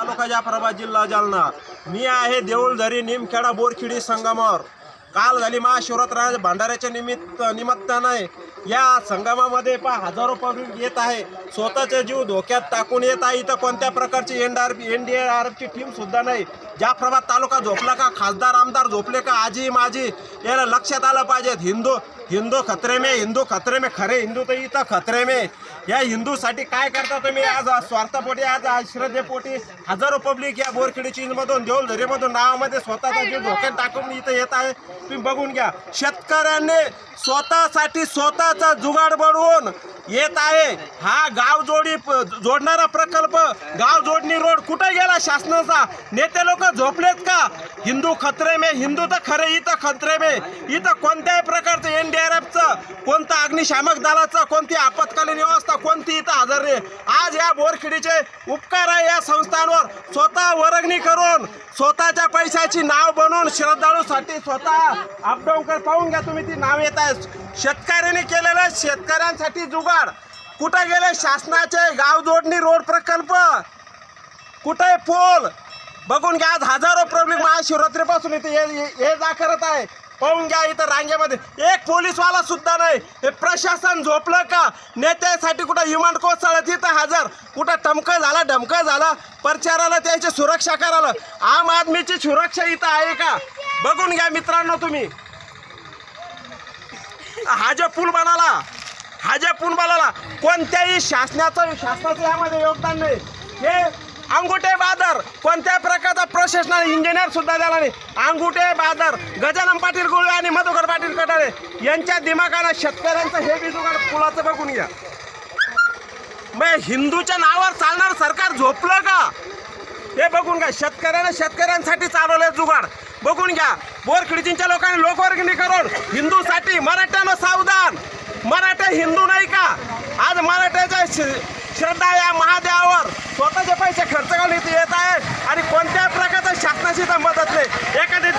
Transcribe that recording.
तालुका जाफराबाद जिल्हा जालना। मी आहे देऊळझरी निमखेडा बोरखिडी संगमावर। काल झाली महाशिवरात्र भंडाऱ्याच्या निमित्ताने या संगमामध्ये हजारो पब्लिक येत आहे, स्वतःचे जीव धोक्यात टाकून येत आहे। इथं कोणत्या प्रकारची एनडीआरएफची टीम सुद्धा नाही। जाफराबाद तालुका झोपला का? खासदार आमदार झोपले का? आजी माजी याला लक्षात आलं पाहिजे। हिंदू खतरे में खरे हिंदू तर इथं खतरे में। या हिंदूसाठी काय करता तुम्ही? आज स्वार्थपोटी आज श्रद्धेपोटी हजारो पब्लिक या बोरखेडी चीनमधून देऊळझरीमधून नावामध्ये स्वतःचा जीव धोक्यात टाकून इथं येत आहे। तुम्ही बघून घ्या, शेतकऱ्यांनी स्वतःसाठी स्वतःचा जुगाड बनवून येत आहे। हा गाव जोडणारा प्रकल्प, गाव जोडणी रोड कुठे गेला शासनाचा? नेते लोक झोपलेत का? हिंदू खतरे में, हिंदू तर खरे इथं खतरे में। इथं कोणत्याही प्रकारचं एनडीआरएफचं, कोणतं अग्निशामक दलाचं, कोणती आपत्कालीन व्यवस्था कोणती इथं हजर नाही। आज या बोरखेडीचे उपकार आहे या संस्थांवर। स्वतः वर्गणी करून स्वतःच्या पैशाची नाव बनवून श्रद्धाळूसाठी स्वतः अपडाऊन कर। पाहून घ्या तुम्ही, ती नाव येत आहे। शेतकऱ्यांनी केलेलं शेतकऱ्यांसाठी जुगाड कुठे गेले? शासनाचे गाव जोडणी रोड प्रकल्प कुठे? पोल बघून घ्या। आज हजारो पब्लिक महाशिवरात्रीपासून इथे ये जा करत आहे। पाहून घ्या, इथं रांगेमध्ये एक पोलीसवाला सुद्धा नाही। हे प्रशासन झोपलं का? नेत्यासाठी कुठं विमान कोसळत इथं हजर, कुठं ढमकं झाला प्रचाराला त्याची सुरक्षा करायला। आम आदमीची सुरक्षा इथं आहे का? बघून घ्या मित्रांनो तुम्ही। हा जो पूल बनाला कोणत्याही शासनाचं यामध्ये योगदान नाही। हे अंगुठे बहादर कोणत्या प्रकारचा प्रशासनाने इंजिनियर सुद्धा दिला नाही। अंगुठे बहादर गजानन पाटील गुळे आणि मधुकर पाटील कटाळे यांच्या दिमागानं शेतकऱ्यांचं हे बिजुगाड पुलाचं बघून घ्या। मग हिंदूच्या नावावर चालणार सरकार झोपलं का? हे बघून घ्या। शेतकऱ्यांसाठी चालवले जुगाड बघून घ्या। बोरखेडीच्या लोकांनी लोकवर्गणी करून हिंदूसाठी, मराठ्यानं सावधान, मराठे हिंदू नाही का? आज मराठ्याच्या श्रद्धा या महादेवावर स्वतःचे पैसे खर्च करून इथे येत आहे आणि कोणत्या प्रकारच्या शासनाची मदत नाही। एखादी